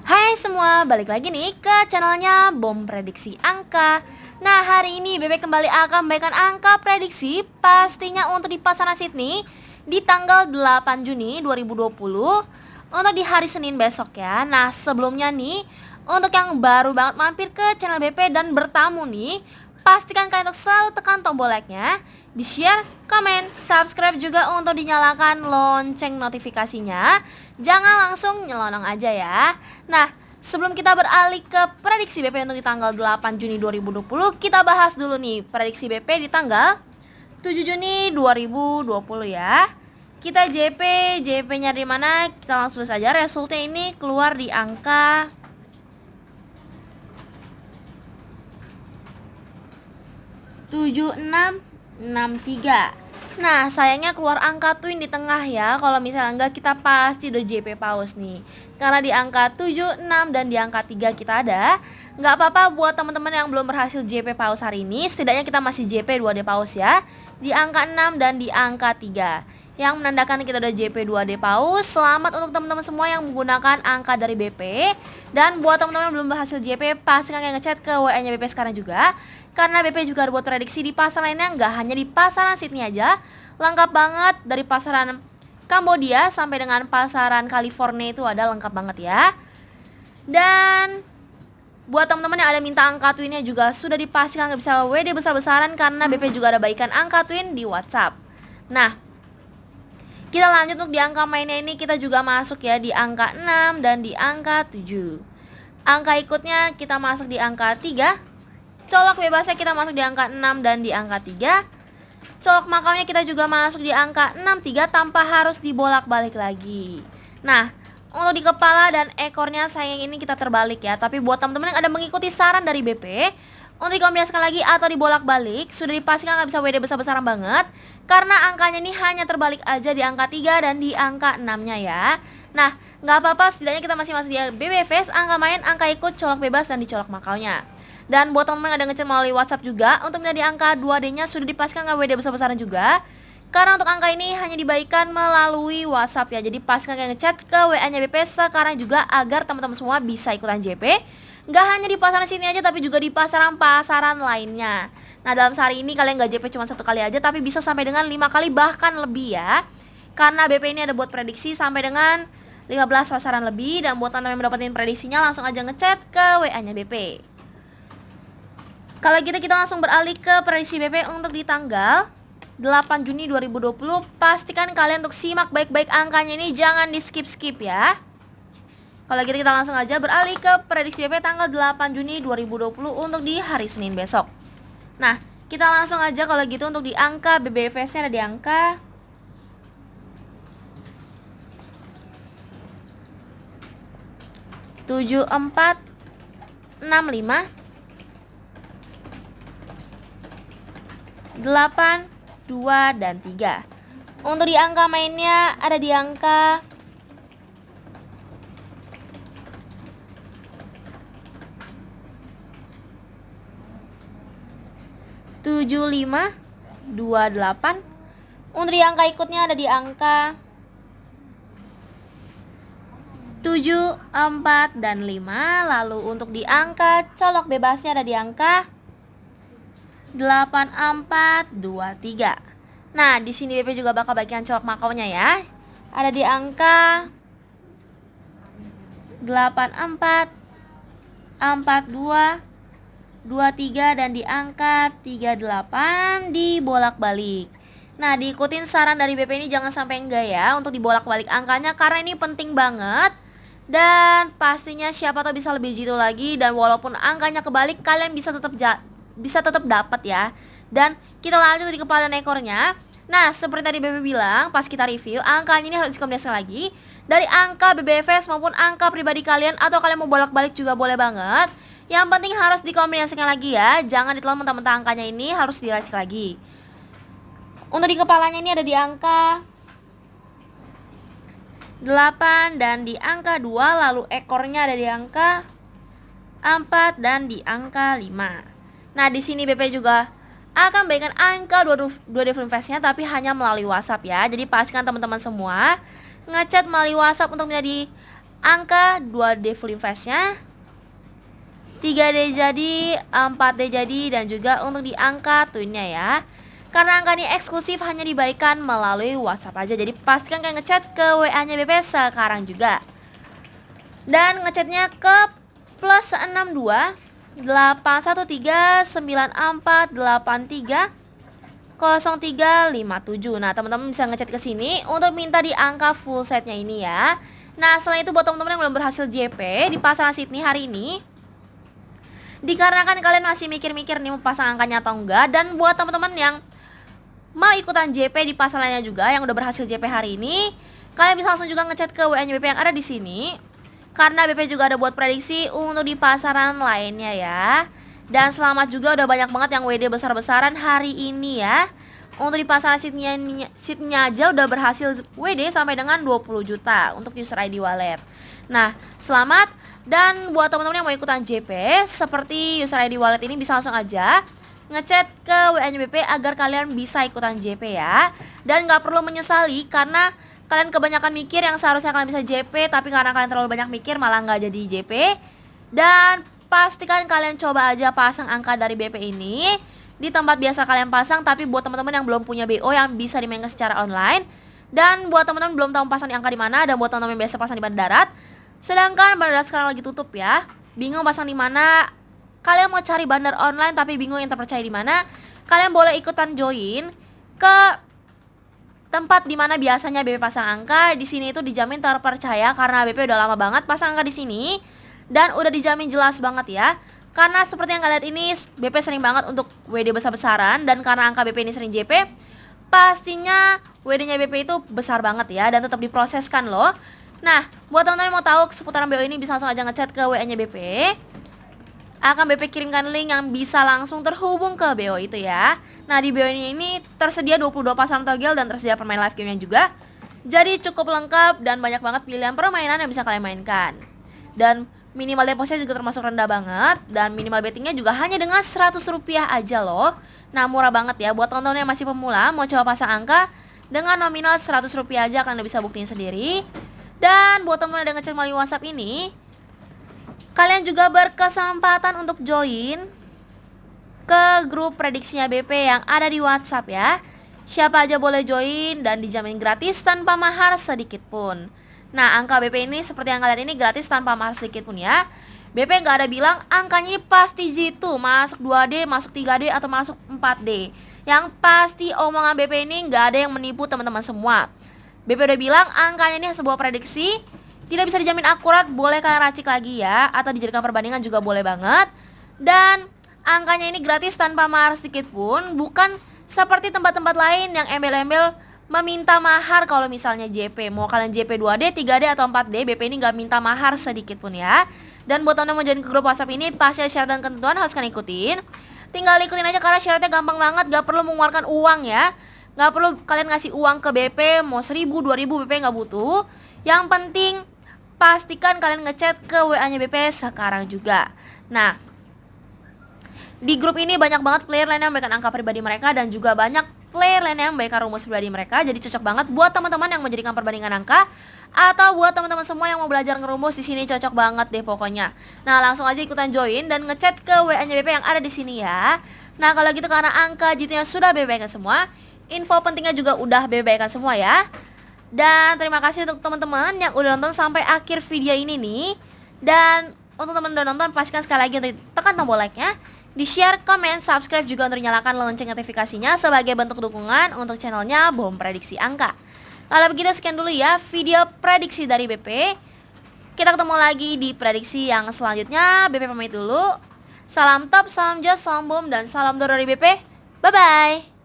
Hai semua, balik lagi nih ke channelnya Bom Prediksi Angka. Nah, hari ini Bebe kembali akan memberikan angka prediksi pastinya untuk di pasaran Sydney di tanggal 8 Juni 2020 untuk di hari Senin besok ya. Nah, sebelumnya nih, untuk yang baru banget mampir ke channel BP dan bertamu nih, pastikan kalian untuk selalu tekan tombol like-nya, di-share, komen, subscribe juga untuk dinyalakan lonceng notifikasinya. Jangan langsung nyelonong aja ya. Nah, sebelum kita beralih ke prediksi BP untuk di tanggal 8 Juni 2020, kita bahas dulu nih prediksi BP di tanggal 7 Juni 2020 ya. Kita JP-nya di mana? Kita langsung saja, resultnya ini keluar di angka 7663. Nah, sayangnya keluar angka twin di tengah ya. Kalau misalnya enggak, kita pasti udah JP paus nih. Karena di angka 76 dan di angka 3 kita ada. Nggak apa-apa buat teman-teman yang belum berhasil JP paus hari ini, setidaknya kita masih JP 2D paus ya. Di angka 6 dan di angka 3, yang menandakan kita udah JP 2D paus. Selamat untuk teman-teman semua yang menggunakan angka dari BP. Dan buat teman-teman yang belum berhasil JP, pastikan kalian ngechat ke WA-nya BP sekarang juga. Karena BP juga ada buat prediksi di pasar lainnya, nggak hanya di pasaran Sydney aja. Lengkap banget, dari pasaran Kambodia sampai dengan pasaran California itu ada, lengkap banget ya. Dan buat teman-teman yang ada minta angka twinnya juga sudah dipastikan nggak bisa WD besar-besaran, karena BP juga ada baikan angka twin di WhatsApp. Nah, kita lanjut untuk di angka mainnya ini, kita juga masuk ya di angka 6 dan di angka 7. Angka ikutnya kita masuk di angka 3. Colok bebasnya kita masuk di angka 6 dan di angka 3. Colok makamnya kita juga masuk di angka 63 tanpa harus dibolak-balik lagi. Nah, untuk di kepala dan ekornya sayang ini kita terbalik ya. Tapi buat teman-teman yang ada mengikuti saran dari BP, untuk dikombinasikan lagi atau dibolak-balik, sudah dipastikan nggak bisa WD besar-besaran banget. Karena angkanya ini hanya terbalik aja di angka 3 dan di angka 6-nya ya. Nah, nggak apa-apa, setidaknya kita masih masuk di BBFS, angka main, angka ikut, colok bebas, dan dicolok makaunya. Dan buat teman-teman yang ada ngechat melalui WhatsApp juga, untuk menjadi angka 2D-nya sudah dipastikan nggak WD besar-besaran juga. Karena untuk angka ini hanya dibaikan melalui WhatsApp ya. Jadi pastikan kalian ngechat ke WA-nya BP sekarang juga agar teman-teman semua bisa ikutan JP. Nggak hanya di pasaran sini aja, tapi juga di pasaran-pasaran lainnya. Nah, dalam sehari ini kalian nggak JP cuma 1 kali aja, tapi bisa sampai dengan 5 kali bahkan lebih ya. Karena BP ini ada buat prediksi sampai dengan 15 pasaran lebih. Dan buat teman-teman yang mendapatkan prediksinya, langsung aja ngechat ke WA-nya BP. Kalau gitu kita langsung beralih ke prediksi BP untuk di tanggal 8 Juni 2020. Pastikan kalian untuk simak baik-baik angkanya ini, jangan di skip-skip ya. Kalau gitu kita langsung aja beralih ke prediksi BP tanggal 8 Juni 2020 untuk di hari Senin besok. Nah, kita langsung aja kalau gitu untuk di angka BBFS-nya ada di angka 7465, 8, 2, dan 3. Untuk di angka mainnya ada di angka 7528. Untuk di angka ikutnya ada di angka 7, 4, dan 5. Lalu untuk di angka colok bebasnya ada di angka 8423. Nah, di sini BP juga bakal bagian colok makaunya ya. Ada di angka 84, 42, 23, dan di angka 38 dibolak-balik. Nah, diikutin saran dari BP ini, jangan sampai enggak ya untuk dibolak-balik angkanya, karena ini penting banget. Dan pastinya siapa tahu bisa lebih jitu lagi, dan walaupun angkanya kebalik, kalian bisa tetap dapat ya. Dan kita lanjut di kepala dan ekornya. Nah, seperti tadi BP bilang pas kita review, angkanya ini harus dikombinasikan lagi dari angka BBFS maupun angka pribadi kalian, atau kalian mau bolak-balik juga boleh banget. Yang penting harus dikombinasikan lagi ya. Jangan ditelan mentah-mentah, angkanya ini harus diracik lagi. Untuk di kepalanya ini ada di angka 8 dan di angka 2. Lalu ekornya ada di angka 4 dan di angka 5. Nah, di sini BP juga akan bagikan angka 2D Filmfest-nya, tapi hanya melalui WhatsApp ya. Jadi pastikan teman-teman semua ngechat melalui WhatsApp untuk menjadi angka 2D full investnya, 3D jadi, 4D jadi, dan juga untuk di angka twinnya ya. Karena angka ini eksklusif hanya dibagikan melalui WhatsApp aja, jadi pastikan kalian ngechat ke WA-nya BP sekarang juga. Dan ngechatnya ke +62 813 94 83 0357. Nah, teman-teman bisa ngechat ke sini untuk minta di angka full setnya ini ya. Nah, selain itu buat teman-teman yang belum berhasil JP di pasaran Sydney hari ini, dikarenakan kalian masih mikir-mikir nih mau pasang angkanya atau enggak, dan buat teman-teman yang mau ikutan JP di pasarannya juga yang udah berhasil JP hari ini, kalian bisa langsung juga ngechat ke WA-nya BP yang ada di sini. Karena BP juga ada buat prediksi untuk di pasaran lainnya ya. Dan selamat juga udah banyak banget yang WD besar-besaran hari ini ya. Untuk di pasaran Sydney aja udah berhasil WD sampai dengan 20 juta untuk user ID wallet. Nah, selamat. Dan buat teman-teman yang mau ikutan JP seperti user ID wallet ini, bisa langsung aja ngechat ke WA-nya BP agar kalian bisa ikutan JP ya. Dan gak perlu menyesali karena kalian kebanyakan mikir yang seharusnya kalian bisa JP, tapi karena kalian terlalu banyak mikir malah nggak jadi JP. Dan pastikan kalian coba aja pasang angka dari BP ini di tempat biasa kalian pasang. Tapi buat teman-teman yang belum punya BO yang bisa dimainkan secara online, dan buat teman-teman belum tahu pasang di angka di mana, dan buat teman-teman yang biasa pasang di bandar darat, sedangkan bandar darat sekarang lagi tutup ya, bingung pasang di mana, kalian mau cari bandar online tapi bingung yang terpercaya di mana, kalian boleh ikutan join ke tempat dimana biasanya BP pasang angka. Di sini itu dijamin terpercaya karena BP udah lama banget pasang angka di sini dan udah dijamin jelas banget ya. Karena seperti yang kalian lihat ini, BP sering banget untuk WD besar-besaran, dan karena angka BP ini sering JP, pastinya WD-nya BP itu besar banget ya dan tetap diproseskan loh. Nah, buat teman-teman yang mau tahu seputaran BO ini, bisa langsung aja ngechat ke WA-nya BP. Akan BP kirimkan link yang bisa langsung terhubung ke BO itu ya. Nah, di BO ini tersedia 22 pasang togel dan tersedia permain live game-nya juga. Jadi cukup lengkap dan banyak banget pilihan permainan yang bisa kalian mainkan. Dan minimal depositnya juga termasuk rendah banget, dan minimal bettingnya juga hanya dengan Rp100 aja loh. Nah, murah banget ya buat teman-teman yang masih pemula mau coba pasang angka. Dengan nominal Rp100 aja kalian bisa buktiin sendiri. Dan buat teman-teman yang ngechat melalui WhatsApp ini, kalian juga berkesempatan untuk join ke grup prediksinya BP yang ada di WhatsApp ya. Siapa aja boleh join dan dijamin gratis tanpa mahar sedikit pun. Nah, angka BP ini seperti yang kalian ini gratis tanpa mahar sedikit pun ya. BP nggak ada bilang angkanya ini pasti jitu, masuk 2D, masuk 3D, atau masuk 4D. Yang pasti omongan BP ini nggak ada yang menipu teman-teman semua. BP udah bilang angkanya ini sebuah prediksi, tidak bisa dijamin akurat, boleh kalian racik lagi ya, atau dijadikan perbandingan juga boleh banget. Dan angkanya ini gratis tanpa mahar sedikit pun, bukan seperti tempat-tempat lain yang embel-embel meminta mahar kalau misalnya JP. Mau kalian JP 2D, 3D, atau 4D, BP ini gak minta mahar sedikit pun ya. Dan buat teman-teman mau join ke grup WhatsApp ini, pasti ada syarat dan ketentuan harus kalian ikutin. Tinggal ikutin aja karena syaratnya gampang banget, gak perlu mengeluarkan uang ya. Gak perlu kalian ngasih uang ke BP, mau 1.000, 2.000 BP gak butuh. Yang penting pastikan kalian ngechat ke WA-nya BP sekarang juga. Nah, di grup ini banyak banget player lain yang memberikan angka pribadi mereka, dan juga banyak player lain yang memberikan rumus pribadi mereka. Jadi cocok banget buat teman-teman yang menjadikan perbandingan angka, atau buat teman-teman semua yang mau belajar ngerumus. Di sini cocok banget deh pokoknya. Nah, langsung aja ikutan join dan ngechat ke WA-nya BP yang ada di sini ya. Nah, kalau gitu karena angka JIT-nya sudah BP kan semua, info pentingnya juga udah BP kan semua ya. Dan terima kasih untuk teman-teman yang udah nonton sampai akhir video ini nih. Dan untuk teman udah nonton, pastikan sekali lagi untuk tekan tombol like-nya, di-share, komen, subscribe juga untuk nyalakan lonceng notifikasinya sebagai bentuk dukungan untuk channelnya Bom Prediksi Angka. Kalau begitu sekian dulu ya video prediksi dari BP. Kita ketemu lagi di prediksi yang selanjutnya. BP pamit dulu. Salam top, salam jos, salam bom, dan salam dari BP. Bye-bye.